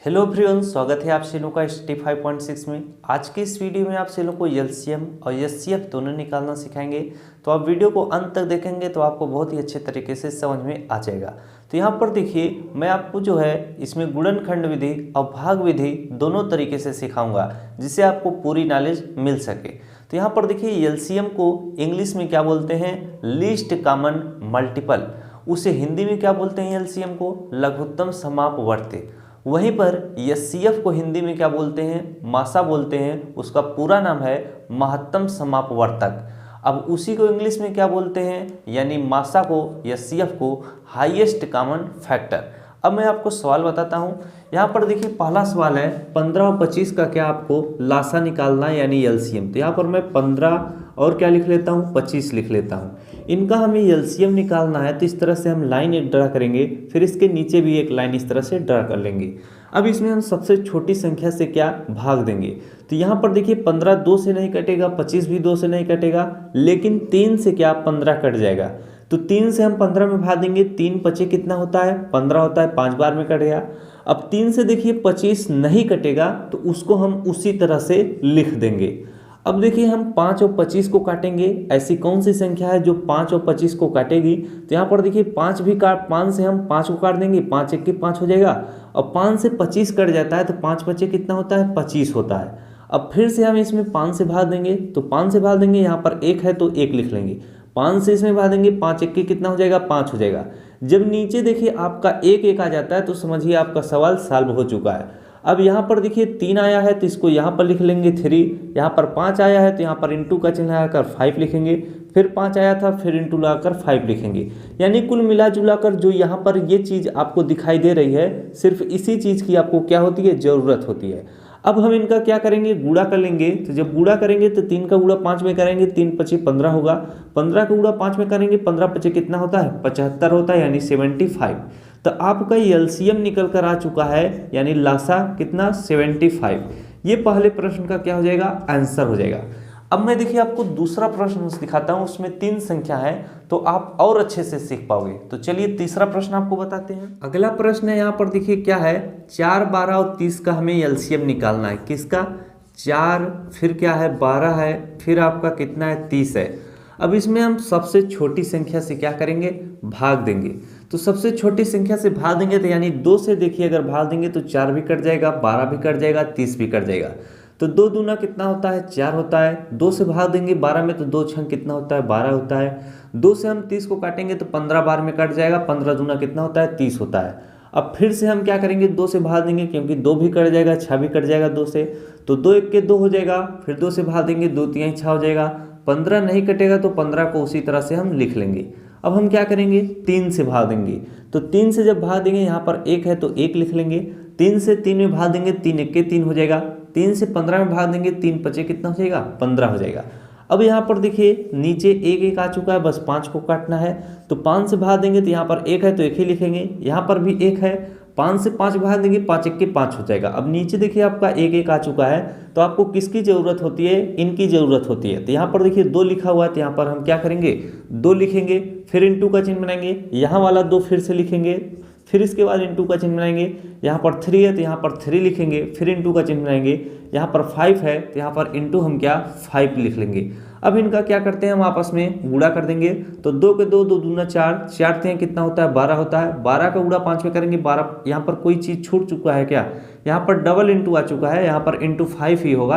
Hello everyone, स्वागत है आप सभी का ST 5.6 में। आज के इस वीडियो में आप सभी को LCM और SCF दोनों निकालना सिखाएंगे। तो आप वीडियो को अंत तक देखेंगे तो आपको बहुत ही अच्छे तरीके से समझ में आ जाएगा। तो यहाँ पर देखिए, मैं आपको जो है इसमें गुणनखंड विधि और भाग विधि दोनों तरीके से सिखाऊंगा, जिससे आपको पूरी नॉलेज मिल सके। तो यहाँ पर देखिए, LCM को इंग्लिश में क्या बोलते हैं? Least common multiple. उसे हिंदी में क्या बोलते हैं? LCM को लघुत्तम समापवर्ती। वहीं पर SCF को हिंदी में क्या बोलते हैं? मासा बोलते हैं। उसका पूरा नाम है महत्तम समापवर्तक। अब उसी को इंग्लिश में क्या बोलते हैं? यानी मासा को, SCF को हाईएस्ट कॉमन फैक्टर। अब मैं आपको सवाल बताता हूं। यहाँ पर देखिए, पहला सवाल है 15 और 25 का क्या आपको लासा निकालना है, यानी LCM। तो यहाँ पर मैं 15 और क्या लिख लेता हूँ, 25 लिख लेता हूँ। इनका हमें LCM निकालना है, तो इस तरह से हम लाइन एक ड्रा करेंगे, फिर इसके नीचे भी एक लाइन इस तरह से ड्रा कर लेंगे। अब इसमें हम सबसे छोटी संख्या से क्या भाग देंगे। तो यहाँ पर देखिए, 15 2 से नहीं कटेगा, 25 भी 2 से नहीं कटेगा, लेकिन 3 से क्या 15 कट जाएगा। तो 3 से हम 15 में भाग देंगे, 3 पचे कितना होता है? 15 होता है, 5 बार में कट गया। अब 3 से देखिए 25 नहीं कटेगा, तो उसको हम उसी तरह से लिख देंगे। अब देखिए, हम 5 और 25 को काटेंगे। ऐसी कौन सी संख्या है जो 5 और 25 को काटेगी? तो यहाँ पर देखिए, 5 से हम 5 को काट देंगे, 5 1 के 5 हो जाएगा। और 5 से 25 कट जाता है, तो 5 बचे कितना होता है? 25 होता है। अब फिर से हम इसमें 5 से भाग देंगे, तो 5 से भाग देंगे, यहाँ पर 1 है तो 1 लिख लेंगे। 5 से इसमें भाग देंगे, 5 1 के कितना हो जाएगा? 5 हो जाएगा। जब नीचे देखिए आपका 1 1 आ जाता है, तो समझिए आपका सवाल सॉल्व हो चुका है। अब यहाँ पर देखिए 3 आया है, तो इसको यहाँ पर लिख लेंगे 3। यहाँ पर 5 आया है, तो यहाँ पर इंटू का चिन्ह लगाकर 5 लिखेंगे। फिर 5 आया था, फिर इंटू लगाकर 5 लिखेंगे। यानी कुल मिला जुला कर जो यहाँ पर ये चीज़ आपको दिखाई दे रही है, सिर्फ इसी चीज़ की आपको क्या होती है? ज़रूरत होती है। अब हम इनका क्या करेंगे? गुणा कर लेंगे। तो जब गुणा करेंगे तो 3 का गुणा 5 में करेंगे, 3 पचे 15 होगा। 15 का गुणा 5 में करेंगे, 15 पचे कितना होता है? 75 होता है, यानी 75। तो आपका LCM निकल कर आ चुका है, यानी लासा कितना? 75। ये पहले प्रश्न का क्या हो जाएगा? आंसर हो जाएगा। अब मैं देखिए आपको दूसरा प्रश्न दिखाता हूँ, उसमें 3 संख्या है, तो आप और अच्छे से सीख पाओगे। तो चलिए तीसरा प्रश्न आपको बताते हैं। अगला प्रश्न है, यहाँ पर देखिए क्या है? 4 12 और 30 का हमें LCM निकालना है। किसका? 4, फिर क्या है? 12 है, फिर आपका कितना है? 30 है। अब इसमें हम सबसे छोटी संख्या से क्या करेंगे? भाग देंगे। तो सबसे छोटी संख्या से भाग देंगे, तो यानी 2 से देखिए अगर भाग देंगे तो 4 भी कट जाएगा, 12 भी कट जाएगा, 30 भी कट जाएगा। तो 2 दूना कितना होता है? 4 होता है। 2 से भाग देंगे 12 में, तो 2 छंग कितना होता है? 12 होता है। 2 से हम 30 को काटेंगे तो 15 बार में कट जाएगा, 15 दूना कितना होता है? 30 होता है। अब फिर से हम क्या करेंगे? 2 से भाग देंगे, क्योंकि 2 भी कट जाएगा, 6 भी कट जाएगा 2 से। तो 2 1 के 2 हो जाएगा, फिर 2 से भाग देंगे, 2 3 6 हो जाएगा। 15 नहीं कटेगा, तो 15 को उसी तरह से हम लिख लेंगे। अब हम क्या करेंगे? 3 से भाग देंगे। तो 3 से जब भाग देंगे, यहाँ पर 1 है तो 1 लिख लेंगे। 3 से 3 में भाग देंगे, 3 1 के 3 हो जाएगा। 3 से 15 में भाग देंगे, 3 पचे कितना हो जाएगा? 15 हो जाएगा। अब यहाँ पर देखिए नीचे 1 1 आ चुका है, बस 5 को काटना है। तो 5 से भाग देंगे, तो यहाँ पर 1 है तो 1 ही लिखेंगे। यहाँ पर भी 1 है, 5 से 5 भाग देंगे, 5 1 के 5 हो जाएगा। अब नीचे देखिए आपका 1 1 आ चुका है, तो आपको किसकी ज़रूरत होती है? इनकी ज़रूरत होती है। तो यहाँ पर देखिए 2 लिखा हुआ है, तो यहाँ पर हम क्या करेंगे? 2 लिखेंगे, फिर इंटू का चिन्ह बनाएंगे, यहाँ वाला 2 फिर से लिखेंगे, फिर इसके बाद इंटू का चिन्ह बनाएंगे। यहाँ पर 3 है तो यहाँ पर 3 लिखेंगे, फिर इंटू का चिन्ह बनाएंगे। यहाँ पर 5 है तो यहाँ पर इंटू हम क्या? 5 लिख लेंगे। अब इनका क्या करते हैं? हम आपस में गुणा कर देंगे। तो 2 के 2 2 दूना 4, 4 3 कितना होता है? 12 होता है। 12 का गुणा 5 में करेंगे, 12। यहाँ पर कोई चीज़ छूट चुका है क्या? यहाँ पर डबल इंटू आ चुका है, यहाँ पर इंटू 5 ही होगा।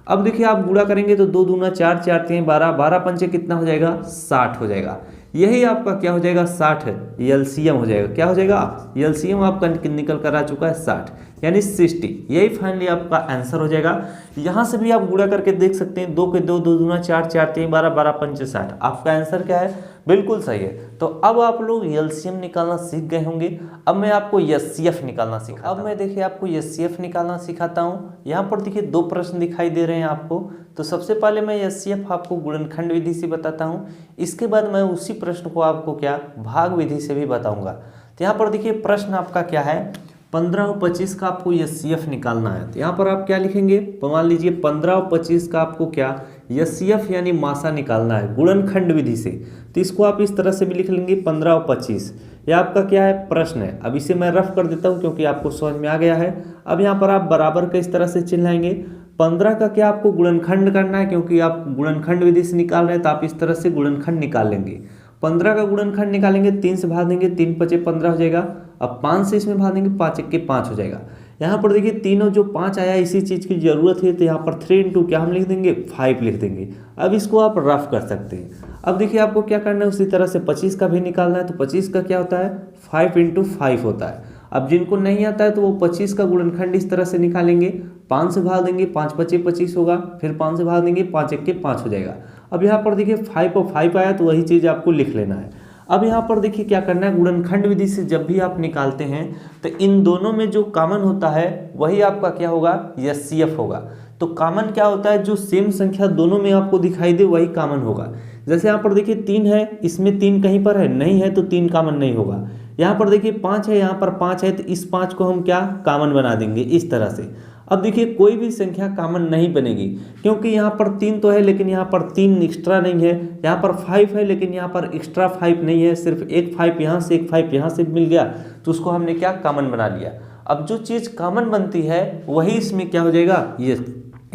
अब देखिए आप गुणा करेंगे तो 2 दूना 4, 4 3 12, 12 पंचे कितना हो जाएगा? 60 हो जाएगा। यही आपका क्या हो जाएगा? 60 है, LCM हो जाएगा। क्या हो जाएगा? LCM आपका निकल कर आ चुका है 60, यानी 60। यही फाइनली आपका आंसर हो जाएगा। यहाँ से भी आप गुणा करके देख सकते हैं। 2 के 2 2 दूना 4, 4 3 12, 12 पंचे 60। आपका आंसर क्या है? बिल्कुल सही है। तो अब आप लोग LCM निकालना सीख गए होंगे। अब मैं आपको SCF निकालना सिखाता हूं। अब मैं देखिए आपको SCF निकालना सिखाता हूँ। यहाँ पर देखिए 2 प्रश्न दिखाई दे रहे हैं आपको। तो सबसे पहले मैं SCF आपको गुणनखंड विधि से बताता हूँ, इसके बाद मैं उसी प्रश्न को आपको क्या? भाग विधि से भी बताऊंगा। तो यहाँ पर देखिए प्रश्न आपका क्या है? 15 और 25 का आपको SCF निकालना है। तो यहाँ पर आप क्या लिखेंगे? मान लीजिए 15 और 25 का आपको क्या? SCF यानी मासा निकालना है गुणनखंड विधि से। तो इसको आप इस तरह से भी लिख लेंगे 15 और 25। यह आपका क्या है, प्रश्न है। अब इसे मैं रफ कर देता हूँ क्योंकि आपको समझ में आ गया है। अब यहाँ पर आप बराबर का इस तरह से चिन्ह लाएंगे। 15 का क्या आपको गुणनखंड करना है, क्योंकि आप गुणनखंड विधि से निकाल रहे हैं तो आप इस तरह से गुणनखंड निकाल लेंगे। 15 का गुणनखंड निकालेंगे, 3 से भाग देंगे, 3 पचे 15 हो जाएगा। अब 5 से इसमें भाग देंगे, 5 1 के 5 हो जाएगा। यहाँ पर देखिए तीनों जो 5 आया इसी चीज़ की जरूरत है, तो यहाँ पर 3 इंटू क्या हम लिख देंगे, 5 लिख देंगे। अब इसको आप रफ कर सकते हैं। अब देखिए आपको क्या करना है, उसी तरह से 25 का भी निकालना है। तो 25 का क्या होता है, 5 इंटू 5 होता है। अब जिनको नहीं आता है तो वो 25 का गुणनखंड इस तरह से निकालेंगे, 5 से भाग देंगे, 5 पचे 25 होगा, फिर 5 से भाग देंगे, 5 1 के 5 हो जाएगा। अब यहाँ पर देखिए 5 और 5 आया तो वही चीज़ आपको लिख लेना है। अब यहाँ पर देखिए क्या करना है, गुणनखंड विधि से जब भी आप निकालते हैं तो इन दोनों में जो कॉमन होता है वही आपका क्या होगा, एचसीएफ होगा। तो कॉमन क्या होता है, जो सेम संख्या दोनों में आपको दिखाई दे वही कॉमन होगा। जैसे यहाँ पर देखिए 3 है, इसमें 3 कहीं पर है, नहीं है तो 3 कॉमन नहीं होगा। यहाँ पर देखिए 5 है, यहाँ पर 5 है, तो इस 5 को हम क्या कॉमन बना देंगे इस तरह से। अब देखिए कोई भी संख्या कॉमन नहीं बनेगी, क्योंकि यहाँ पर 3 तो है लेकिन यहाँ पर 3 एक्स्ट्रा नहीं है। यहाँ पर 5 है लेकिन यहाँ पर एक्स्ट्रा 5 नहीं है, सिर्फ एक 5 यहाँ से एक 5 यहाँ से मिल गया, तो उसको हमने क्या कॉमन बना लिया। अब जो चीज़ कॉमन बनती है वही इसमें क्या हो जाएगा, ये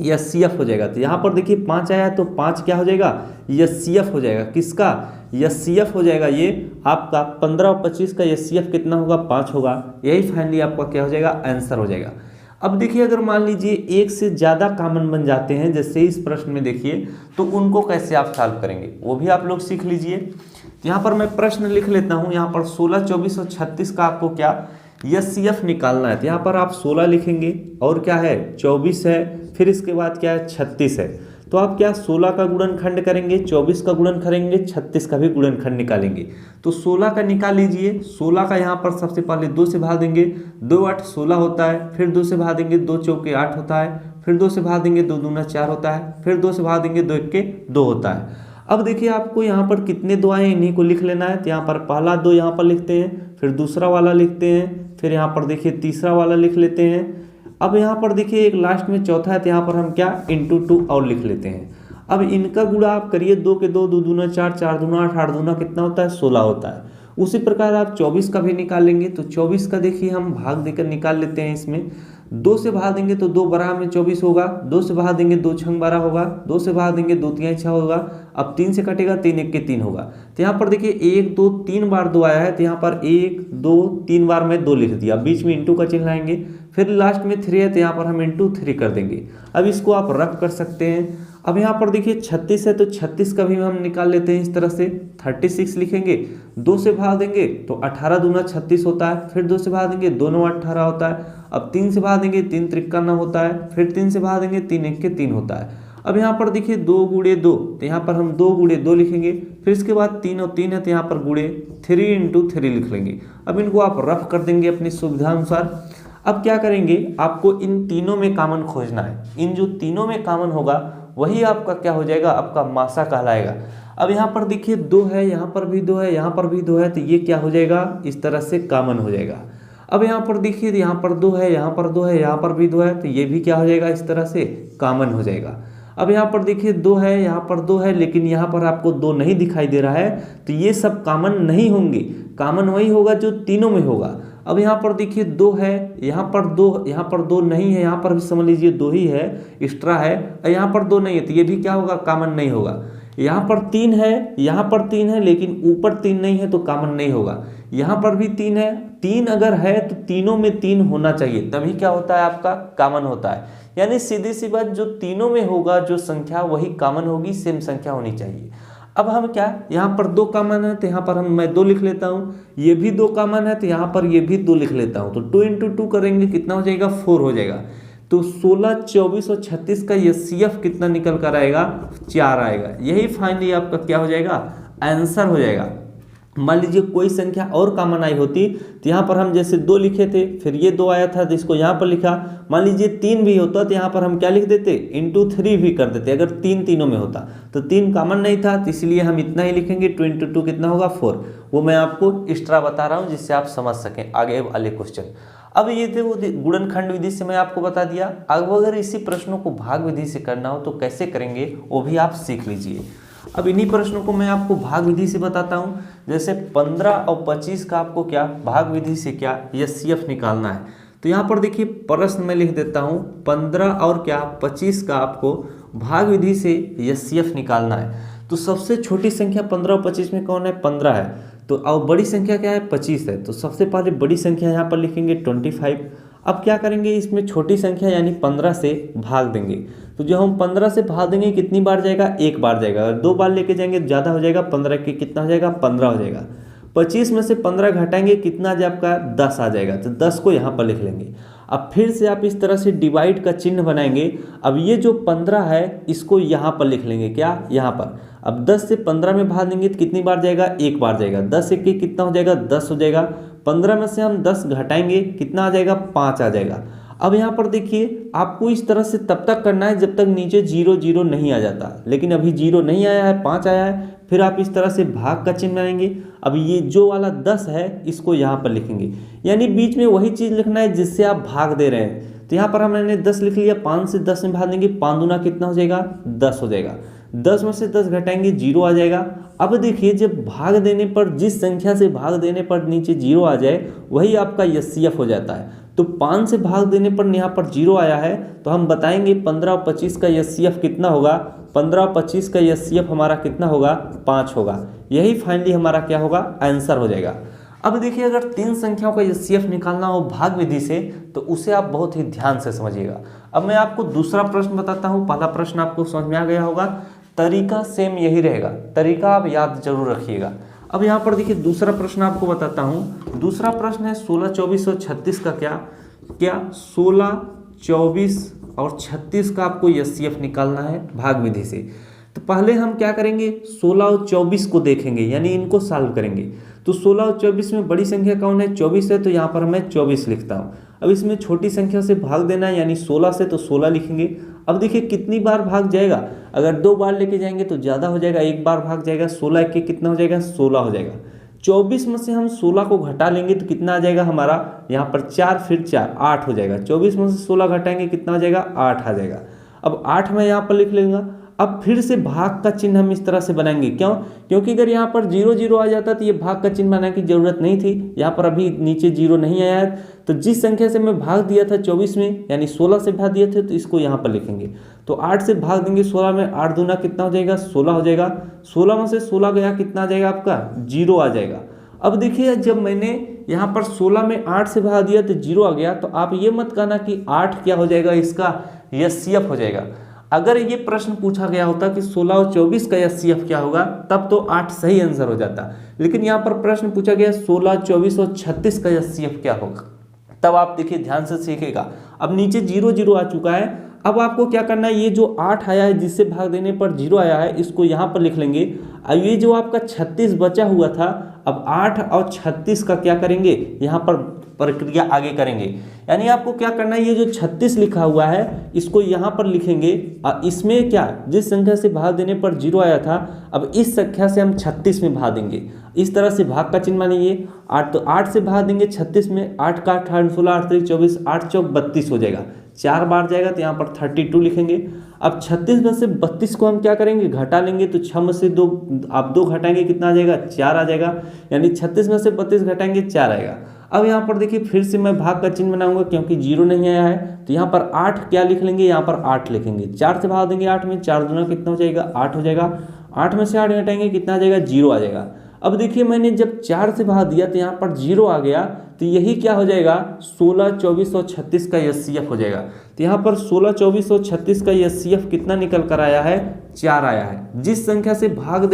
एचसीएफ हो जाएगा। तो यहाँ पर देखिए 5 आया तो 5 क्या हो जाएगा, एचसीएफ हो जाएगा। किसका, एचसीएफ हो जाएगा ये आपका 15 और 25 का एचसीएफ कितना होगा, 5 होगा। यही फाइनली आपका क्या हो जाएगा, आंसर हो जाएगा। अब देखिए अगर मान लीजिए एक से ज़्यादा कॉमन बन जाते हैं, जैसे इस प्रश्न में देखिए, तो उनको कैसे आप सॉल्व करेंगे वो भी आप लोग सीख लीजिए। यहाँ पर मैं प्रश्न लिख लेता हूँ। यहाँ पर 16, 24 और 36 का आपको क्या एचसीएफ निकालना है। तो यहाँ पर आप 16 लिखेंगे और क्या है 24 है, फिर इसके बाद क्या है 36 है। तो आप क्या 16 का गुणनखंड करेंगे, 24 का गुणन करेंगे, 36 का भी गुणनखंड निकालेंगे। तो 16 का निकाल लीजिए। 16 का यहाँ पर सबसे पहले 2 से भाग देंगे, 2 8 16 होता है, फिर 2 से भाग देंगे, 2 चौके 8 होता है, फिर 2 से भाग देंगे, 2 दूना 4 होता है, फिर 2 से भाग देंगे, 2 1 के 2 होता है। अब देखिए आपको यहाँ पर कितने 2 आए इन्हीं को लिख लेना है। तो यहाँ पर पहला 2 यहाँ पर लिखते हैं, फिर दूसरा वाला लिखते हैं, फिर यहाँ पर देखिए तीसरा वाला लिख लेते हैं। अब यहाँ पर देखिए एक लास्ट में चौथा है, तो यहाँ पर हम क्या इंटू 2 और लिख लेते हैं। अब इनका गुणा आप करिए, 2 के 2, 2 दूना 4, 4 दूना 8, 8 दूना कितना होता है 16 होता है। उसी प्रकार आप 24 का भी निकाल लेंगे। तो 24 का देखिए हम भाग देकर निकाल लेते हैं। इसमें 2 से भाग देंगे तो 2 12 में 24 होगा, 2 से भाग देंगे 2 6 12 होगा, 2 से भाग देंगे 2 3 6 होगा। अब 3 से कटेगा, 3 1 के 3 होगा। तो यहाँ पर देखिए 1 2 3 बार 2 आया है, तो यहाँ पर 1 2 3 बार मैं 2 लिख दिया, बीच में इंटू का चिन्ह लाएंगे, फिर लास्ट में 3 है तो यहाँ पर हम इंटू 3 कर देंगे। अब इसको आप रफ कर सकते हैं। अब यहाँ पर देखिए 36 है तो 36 का भी हम निकाल लेते हैं इस तरह से। 36 लिखेंगे, 2 से भाग देंगे तो 18 दूना 36 होता है, फिर 2 से भाग देंगे 2 9 18 होता है। अब 3 से भाग देंगे 3 53 होता है, फिर 3 से भाग देंगे 3 1 के 3 होता है। अब यहाँ पर देखिए 2 गुणे 2, तो यहाँ पर हम 2 गुणे 2 लिखेंगे, फिर इसके बाद 3 और 3 है तो यहाँ पर गुणे 3 इंटू 3 लिख लेंगे। अब इनको आप रफ कर देंगे अपनी सुविधा अनुसार। अब क्या करेंगे, आपको इन तीनों में कॉमन खोजना है। इन जो तीनों में कॉमन होगा वही आपका क्या हो जाएगा, आपका मासा कहलाएगा। अब यहाँ पर देखिए 2 है, यहाँ पर भी 2 है, यहाँ पर भी 2 है, तो ये क्या हो जाएगा, इस तरह से कॉमन हो जाएगा। अब यहाँ पर देखिए यहाँ पर 2 है, यहाँ पर 2 है, यहाँ पर भी 2 है, तो ये भी क्या हो जाएगा, इस तरह से कॉमन हो जाएगा। अब यहाँ पर देखिए 2 है, यहाँ पर 2 है, लेकिन यहाँ पर आपको 2 नहीं दिखाई दे रहा है, तो ये सब कॉमन नहीं होंगे। कॉमन वही होगा जो तीनों में होगा। अब यहाँ पर देखिए 2 है, यहाँ पर 2, यहाँ पर 2 नहीं है, यहाँ पर भी समझ लीजिए 2 ही है, एक्स्ट्रा है, और यहाँ पर 2 नहीं है, तो ये भी क्या होगा, कॉमन नहीं होगा। यहाँ पर 3 है, यहाँ पर 3 है, लेकिन ऊपर 3 नहीं है तो कॉमन नहीं होगा। यहाँ पर भी 3 है, 3 अगर है तो तीनों में 3 होना चाहिए, तभी क्या होता है, आपका कॉमन होता है। यानी सीधी सी बात, जो तीनों में होगा जो संख्या वही कॉमन होगी, सेम संख्या होनी चाहिए। अब हम क्या, यहाँ पर 2 कॉमन है तो यहाँ पर मैं 2 लिख लेता हूँ, ये भी 2 कॉमन है तो यहाँ पर ये भी 2 लिख लेता हूँ। तो 2 इंटू 2 करेंगे कितना हो जाएगा, 4 हो जाएगा। तो 16, 24 और 36 का एचसीएफ कितना निकल कर आएगा, 4 आएगा। यही फाइनली आपका क्या हो जाएगा, आंसर हो जाएगा। मान लीजिए कोई संख्या और कॉमन आई होती तो यहाँ पर हम जैसे 2 लिखे थे, फिर ये 2 आया था तो इसको यहाँ पर लिखा। मान लीजिए 3 भी होता तो यहाँ पर हम क्या लिख देते, इंटू 3 भी कर देते। अगर 3 तीनों में होता तो 3 कॉमन नहीं था, तो इसलिए हम इतना ही लिखेंगे। 2 इंटू 2 कितना होगा, 4। वो मैं आपको एक्स्ट्रा बता रहा हूँ जिससे आप समझ सकें आगे वाले क्वेश्चन। अब ये थे वो गुणनखंड विधि से मैं आपको बता दिया। अब अगर इसी प्रश्नों को भाग विधि से करना हो तो कैसे करेंगे वो भी आप सीख लीजिए। अब इन्हीं प्रश्नों को मैं आपको भाग विधि से बताता हूँ। जैसे 15 और 25 का आपको क्या भाग विधि से क्या एचसीएफ निकालना है। तो यहाँ पर देखिए प्रश्न में लिख देता हूँ 15 और क्या 25 का आपको भाग विधि से एचसीएफ निकालना है। तो सबसे छोटी संख्या 15 और 25 में कौन है, 15 है। तो और बड़ी संख्या क्या है, 25 है। तो सबसे पहले बड़ी संख्या यहाँ पर लिखेंगे 25। अब क्या करेंगे, इसमें छोटी संख्या यानी 15 से भाग देंगे। तो जो हम 15 से भाग देंगे कितनी बार जाएगा, एक बार जाएगा। अगर 2 बार लेके जाएंगे ज़्यादा हो जाएगा, 15 के कितना हो जाएगा, 15 हो जाएगा। 25 में से 15 घटाएंगे कितना आ जाए आपका, 10 आ जाएगा। तो 10 को यहाँ पर लिख लेंगे। अब फिर से आप इस तरह से डिवाइड का चिन्ह बनाएंगे। अब ये जो 15 है इसको यहाँ पर लिख लेंगे, क्या, यहाँ पर। अब 10 से 15 में भाग देंगे तो कितनी बार जाएगा, एक बार जाएगा। 10 एक कितना हो जाएगा, 10 हो जाएगा। 15 में से हम 10 घटाएंगे कितना आ जाएगा, 5 आ जाएगा। अब यहाँ पर देखिए आपको इस तरह से तब तक करना है जब तक नीचे 0 0 नहीं आ जाता। लेकिन अभी 0 नहीं आया है, 5 आया है। फिर आप इस तरह से भाग का चिन्ह बनाएंगे। अब ये जो वाला 10 है इसको यहाँ पर लिखेंगे, यानी बीच में वही चीज़ लिखना है जिससे आप भाग दे रहे हैं। तो यहाँ पर हमने 10 लिख लिया, 5 से 10 में भाग देंगे, 5 दूना कितना हो जाएगा, 10 हो जाएगा। 10 में से 10 घटाएंगे 0 आ जाएगा। अब देखिए जब भाग देने पर, जिस संख्या से भाग देने पर नीचे 0 आ जाए वही आपका एचसीएफ हो जाता है। तो 5 से भाग देने पर यहाँ पर 0 आया है, तो हम बताएंगे 15 और 25 का एचसीएफ कितना होगा। 15 और 25 का एचसीएफ हमारा कितना होगा, 5 होगा। यही फाइनली हमारा क्या होगा, आंसर हो जाएगा। अब देखिए अगर 3 संख्याओं का एचसीएफ निकालना हो भाग विधि से तो उसे आप बहुत ही ध्यान से समझिएगा। अब मैं आपको दूसरा प्रश्न बताता हूँ। पहला प्रश्न आपको समझ में आ गया होगा, तरीका सेम यही रहेगा, तरीका आप याद जरूर रखिएगा। अब यहाँ पर देखिए दूसरा प्रश्न आपको बताता हूँ। दूसरा प्रश्न है 16, 24 और 36 का क्या 16, 24 और 36 का आपको एचसीएफ निकालना है भाग विधि से। तो पहले हम क्या करेंगे, 16 और 24 को देखेंगे, यानी इनको सॉल्व करेंगे। तो 16 और 24 में बड़ी संख्या कौन है, 24 है। तो यहाँ पर मैं 24 लिखता हूँ। अब इसमें छोटी संख्या से भाग देना है, यानी 16 से, तो 16 लिखेंगे। अब देखिए कितनी बार भाग जाएगा, अगर 2 बार लेके जाएंगे तो ज़्यादा हो जाएगा, एक बार भाग जाएगा। 16 के कितना हो जाएगा, 16 हो जाएगा। 24 में से हम 16 को घटा लेंगे तो कितना आ जाएगा हमारा, यहाँ पर 4 फिर 4 8 हो जाएगा। 24 में से 16 घटाएंगे कितना आ जाएगा, 8 आ जाएगा। अब 8 मैं यहाँ पर लिख लूँगा। अब फिर से भाग का चिन्ह हम इस तरह से बनाएंगे, क्यों, क्योंकि अगर यहाँ पर 0 0 आ जाता तो ये भाग का चिन्ह बनाने की जरूरत नहीं थी। यहाँ पर अभी नीचे 0 नहीं आया है, तो जिस संख्या से मैं भाग दिया था 24 में, यानी 16 से भाग दिए थे, तो इसको यहाँ पर लिखेंगे। तो 8 से भाग देंगे 16 में, 8 दूना कितना हो जाएगा, 16 हो जाएगा। 16 में से 16 गया कितना आ जाएगा आपका, 0 आ जाएगा। अब देखिए जब मैंने यहाँ पर 16 में 8 से भाग दिया तो 0 आ गया। तो आप ये मत कहना कि 8 क्या हो जाएगा, इसका एचसीएफ हो जाएगा। अगर ये प्रश्न पूछा गया होता कि 16 और 24 का एचसीएफ क्या होगा, तब तो 8 सही आंसर हो जाता। लेकिन यहाँ पर प्रश्न पूछा गया 16, 24 और 36 का एचसीएफ क्या होगा, तब आप देखिए ध्यान से सीखेगा। अब नीचे 0 0 आ चुका है। अब आपको क्या करना है, ये जो 8 आया है जिससे भाग देने पर 0 आया है, इसको यहाँ पर लिख लेंगे। अब ये जो आपका 36 बचा हुआ था, अब 8 और 36 का क्या करेंगे, यहाँ पर प्रक्रिया आगे करेंगे। यानी आपको क्या करना है, ये जो 36 लिखा हुआ है इसको यहाँ पर लिखेंगे। इसमें क्या, जिस संख्या से भाग देने पर 0 आया था, अब इस संख्या से हम 36 में भाग देंगे। इस तरह से भाग का चिन्ह मानिए 8, तो 8 से भाग देंगे 36 में, 8 का 8 16, 8 3 24, 8 चौक 32 हो जाएगा। 4 बार जाएगा तो यहाँ पर 32 लिखेंगे। अब 36 में से 32 को हम क्या करेंगे, घटा लेंगे। तो 6 में से 2 आप 2 घटाएंगे कितना आ जाएगा, 4 आ जाएगा। यानी 36 में से 32 घटाएंगे 4 आएगा। अब यहाँ पर देखिए फिर से मैं भाग का चिन्ह बनाऊंगा, क्योंकि 0 नहीं आया है। तो यहाँ पर 8 क्या लिख लेंगे, यहाँ पर 8 लिखेंगे। 4 से भाग देंगे 8 में, 4 दूना कितना हो जाएगा, 8 हो जाएगा। 8 में से 8 घटाएंगे कितना आ जाएगा, 0 आ जाएगा। अब देखिए मैंने जब 4 से भाग दिया तो यहाँ पर 0 आ गया। तो यही क्या हो जाएगा, 16, 24 और 36 का एचसीएफ हो जाएगा। तो यहाँ पर 16, 24 और 36 का एचसीएफ कितना निकल कर आया है, 4 आया है। जिस संख्या से भाग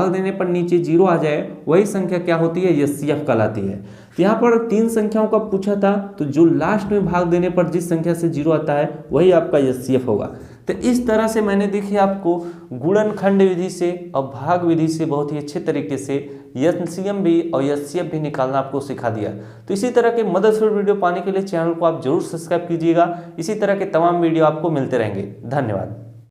देने पर नीचे 0 आ जाए वही संख्या क्या होती है, एचसीएफ कहलाती है। तो यहाँ पर 3 संख्याओं का पूछा था, तो जो लास्ट में भाग देने पर जिस संख्या से 0 आता है वही आपका एचसीएफ होगा। तो इस तरह से मैंने देखिए आपको गुणनखंड विधि से और भाग विधि से बहुत ही अच्छे तरीके से एलसीएम भी और एचसीएफ भी निकालना आपको सिखा दिया। तो इसी तरह के मददगार वीडियो पाने के लिए चैनल को आप जरूर सब्सक्राइब कीजिएगा। इसी तरह के तमाम वीडियो आपको मिलते रहेंगे। धन्यवाद।